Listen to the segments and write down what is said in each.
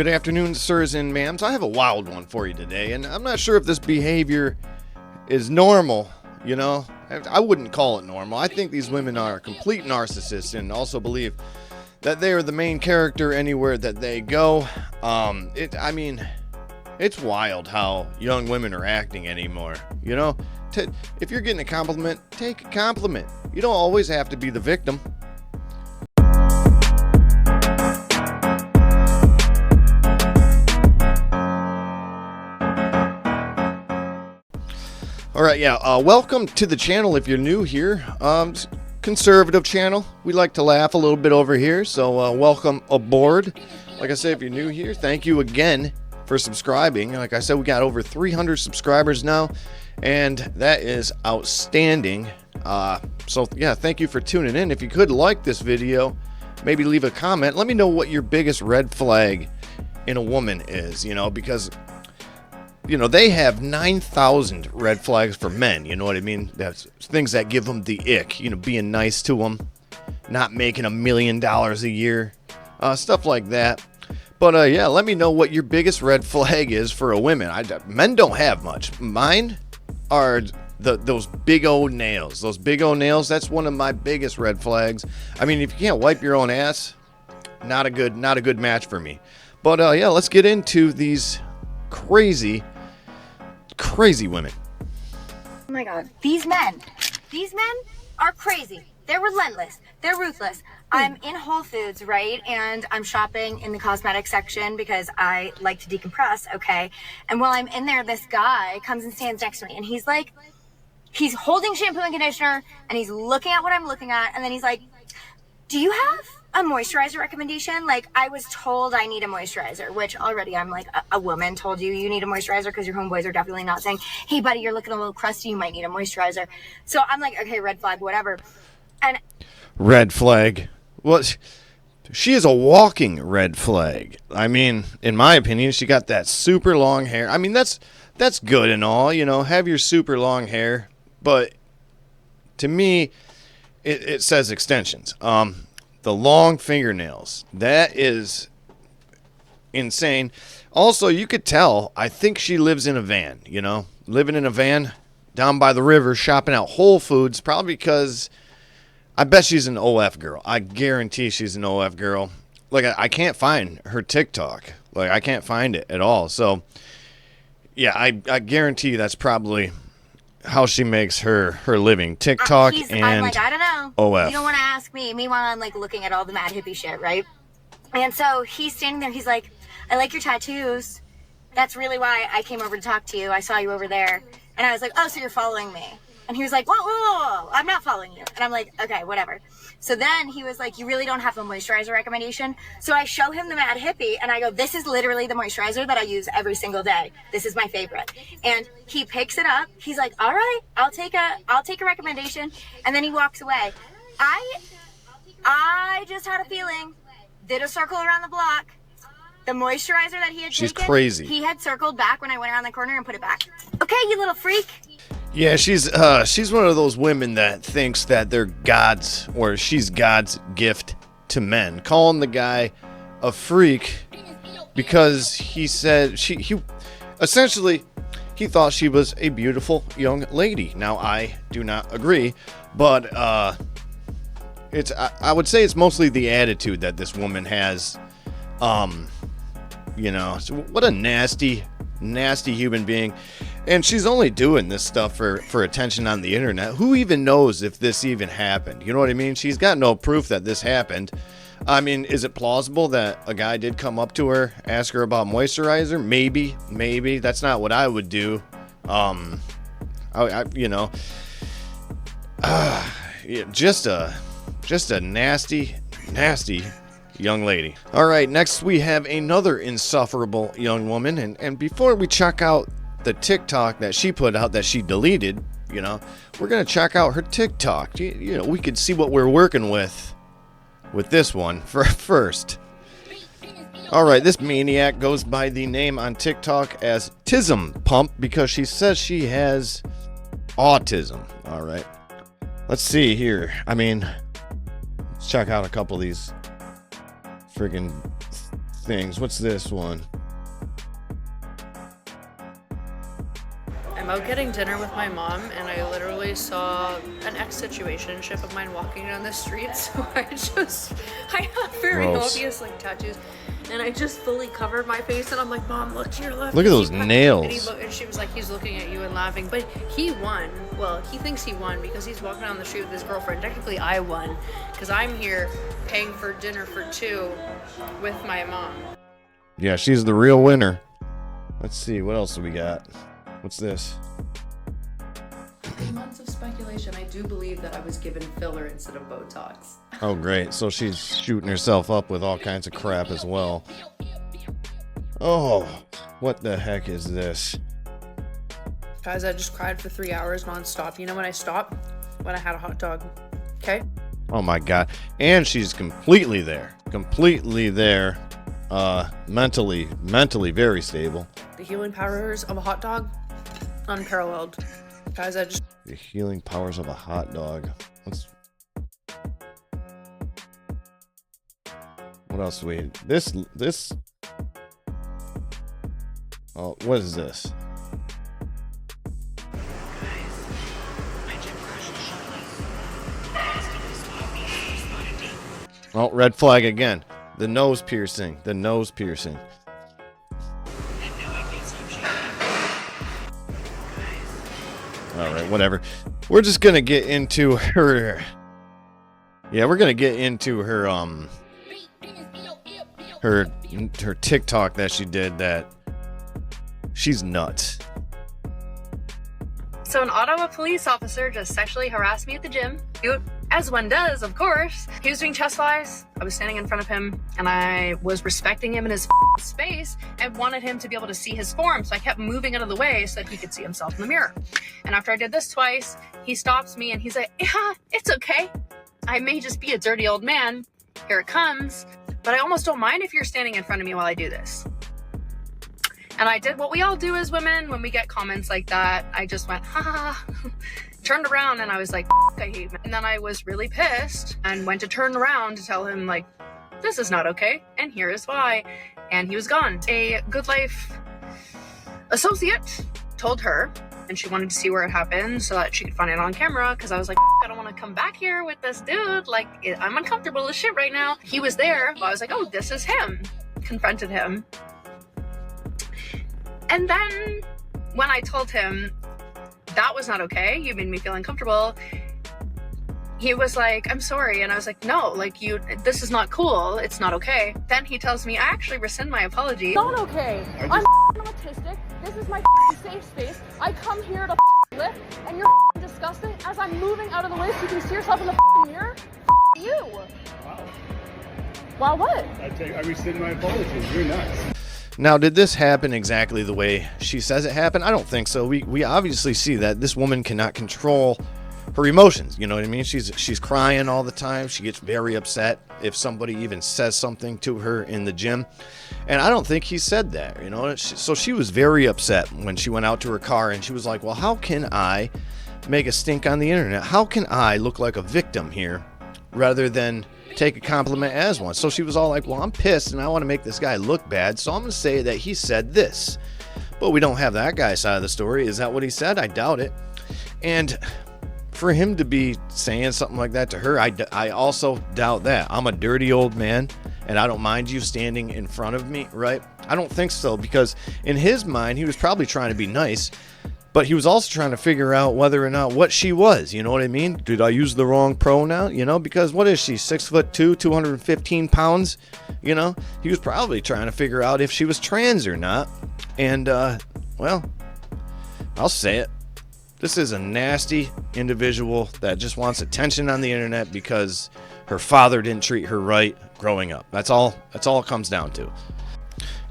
Good afternoon, sirs and ma'ams. I have a wild one for you today, and I'm not sure if this behavior is normal, you know. I wouldn't call it normal. I think these women are complete narcissists and also believe that they are the main character anywhere that they go. It's wild how young women are acting anymore, you know. If you're getting a compliment, take a compliment. You don't always have to be the victim. All right, welcome to the channel if you're new here. Conservative channel. We like to laugh a little bit over here, so welcome aboard. Like I said, if you're new here, thank you again for subscribing. Like I said, we got over 300 subscribers now, and that is outstanding. Thank you for tuning in. If you could like this video, maybe leave a comment. Let me know what your biggest red flag in a woman is, because they have 9,000 red flags for men. You know what I mean? That's things that give them the ick. Being nice to them, not making $1 million a year, stuff like that. But let me know what your biggest red flag is for a woman. Men don't have much. Mine are those big old nails. Those big old nails. That's one of my biggest red flags. I mean, if you can't wipe your own ass, not a good match for me. But let's get into these crazy women. Oh my god, these men are crazy. They're relentless. They're ruthless. I'm in Whole Foods, right? And I'm shopping in the cosmetics section because I like to decompress, okay? And while I'm in there, this guy comes and stands next to me, and he's holding shampoo and conditioner, and he's looking at what I'm looking at, and then he's like, do you have a moisturizer recommendation? Like, I was told I need a moisturizer, which already I'm like, a woman told you need a moisturizer, because your homeboys are definitely not saying, hey buddy, you're looking a little crusty, you might need a moisturizer. So I'm like, okay, red flag, whatever. And red flag. Well, she is a walking red flag. I mean, in my opinion, she got that super long hair. I mean, that's good and all, have your super long hair, but to me, it says extensions. The long fingernails, that is insane. Also, you could tell, I think she lives in a van, living in a van down by the river, shopping at Whole Foods, probably because I bet she's an OF girl. I guarantee she's an OF girl. Like, I can't find her TikTok. Like, I can't find it at all. So, yeah, I guarantee that's probably how she makes her living. TikTok and I'm like, I don't know. OF. You don't want to ask me. Meanwhile, I'm like looking at all the mad hippie shit, right? And so he's standing there. He's like, I like your tattoos. That's really why I came over to talk to you. I saw you over there. And I was like, oh, so you're following me. And he was like, whoa, I'm not following you. And I'm like, okay, whatever. So then he was like, you really don't have a moisturizer recommendation? So I show him the Mad Hippie, and I go, this is literally the moisturizer that I use every single day. This is my favorite. And he picks it up. He's like, all right, I'll take a recommendation. And then he walks away. I just had a feeling, did a circle around the block. The moisturizer that he had She's taken, crazy. He had circled back when I went around the corner and put it back. Okay, you little freak. Yeah, she's one of those women that thinks that they're God's, or she's God's gift to men, calling the guy a freak because he said he essentially thought she was a beautiful young lady. Now, I do not agree, but I would say it's mostly the attitude that this woman has. What a nasty human being. And she's only doing this stuff for attention on the internet. Who even knows if this even happened? You know what I mean? She's got no proof that this happened. I mean, is it plausible that a guy did come up to her, ask her about moisturizer? Maybe. That's not what I would do. Just a nasty young lady. All right, next we have another insufferable young woman. And before we check out the TikTok that she put out that she deleted, we're going to check out her TikTok. We could see what we're working with this one first. All right, this maniac goes by the name on TikTok as Tism Pump because she says she has autism. All right, let's see here. Let's check out a couple of these friggin' things. What's this one? I'm out getting dinner with my mom, and I literally saw an ex-situationship of mine walking down the street, so I have very Gross. obvious like tattoos, and I just fully covered my face, and I'm like, Mom, look to your left. Look at those nails. And she was like, he's looking at you and laughing, but he won. Well, he thinks he won because he's walking down the street with his girlfriend. Technically, I won because I'm here paying for dinner for two with my mom. Yeah, she's the real winner. Let's see, what else do we got? What's this? After months of speculation, I do believe that I was given filler instead of Botox. Oh, great. So she's shooting herself up with all kinds of crap as well. Oh, what the heck is this? Guys, I just cried for 3 hours nonstop. You know when I stopped? When I had a hot dog. Okay? Oh my God. And she's completely there. Completely there. Mentally very stable. The healing powers of a hot dog, unparalleled. Guys, I just... The healing powers of a hot dog. What else do we... This... Oh, what is this? Oh, red flag again. The nose piercing. The nose piercing. Alright, whatever. We're just gonna get into her... Yeah, we're gonna get into her, her TikTok that she did that... She's nuts. So an Ottawa police officer just sexually harassed me at the gym. As one does, of course. He was doing chest flies. I was standing in front of him, and I was respecting him in his space and wanted him to be able to see his form, so I kept moving out of the way so that he could see himself in the mirror. And after I did this twice, he stops me and he's like, yeah, it's okay. I may just be a dirty old man. Here it comes. But I almost don't mind if you're standing in front of me while I do this. And I did what we all do as women when we get comments like that. I just went, ha, turned around and I was like, I hate men. And then I was really pissed and went to turn around to tell him, like, this is not okay, and here is why. And he was gone. A Good Life associate told her, and she wanted to see where it happened so that she could find it on camera, because I was like, I don't want to come back here with this dude. Like, I'm uncomfortable as shit right now. He was there. I was like, oh, this is him. Confronted him. And then when I told him that was not okay, you made me feel uncomfortable, he was like, I'm sorry. And I was like, no, like, this is not cool. It's not okay. Then he tells me, I actually rescind my apology. Not okay. I'm autistic. This is my safe space. I come here to lift, and you're disgusting. As I'm moving out of the way so you can see yourself in the mirror, you. Wow. Wow, what? I rescind my apologies. You're nuts. Now, did this happen exactly the way she says it happened? I don't think so. We obviously see that this woman cannot control her emotions. You know what I mean? She's crying all the time. She gets very upset if somebody even says something to her in the gym. And I don't think he said that, you know? So she was very upset when she went out to her car and she was like, well, how can I make a stink on the internet? How can I look like a victim here rather than take a compliment as one? So she was all like, well, I'm pissed and I want to make this guy look bad, so I'm going to say that he said this. But we don't have that guy's side of the story. Is that what he said? I doubt it. And for him to be saying something like that to her, I also doubt that. I'm a dirty old man and I don't mind you standing in front of me, right? I don't think so, because in his mind, he was probably trying to be nice, but he was also trying to figure out whether or not what she was. You know what I mean? Did I use the wrong pronoun? You know, because what is she? 6'2", 215 pounds? You know, he was probably trying to figure out if she was trans or not. And, well, I'll say it. This is a nasty individual that just wants attention on the internet because her father didn't treat her right growing up. That's all it comes down to.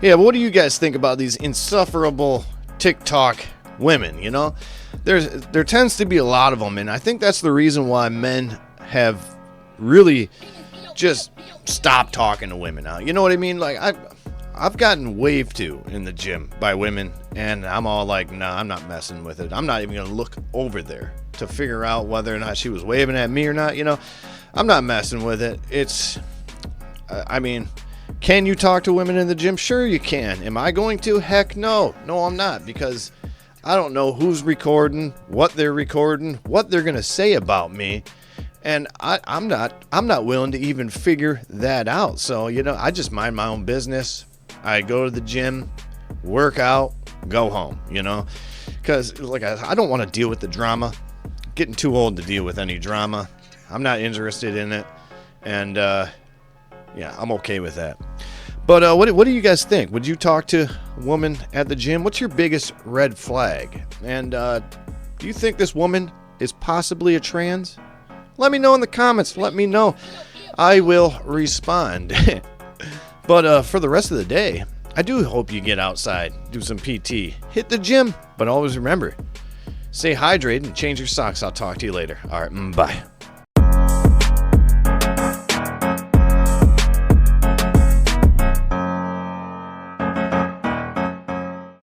Yeah, but what do you guys think about these insufferable TikTok women? You know, there tends to be a lot of them, and I think that's the reason why men have really just stopped talking to women now. You know what I mean? Like, I've gotten waved to in the gym by women, and I'm all like, nah, I'm not messing with it. I'm not even gonna look over there to figure out whether or not she was waving at me or not. You know, I'm not messing with it. I mean, Can you talk to women in the gym? Sure you can. Am I going to? Heck no. No, I'm not, because I don't know who's recording, what they're recording, what they're going to say about me. And I'm not willing to even figure that out. So, I just mind my own business. I go to the gym, work out, go home, because I don't want to deal with the drama. I'm getting too old to deal with any drama. I'm not interested in it. And, yeah, I'm okay with that. But what do you guys think? Would you talk to a woman at the gym? What's your biggest red flag? And do you think this woman is possibly a trans? Let me know in the comments. Let me know. I will respond. But for the rest of the day, I do hope you get outside, do some PT, hit the gym. But always remember, stay hydrated and change your socks. I'll talk to you later. All right, bye.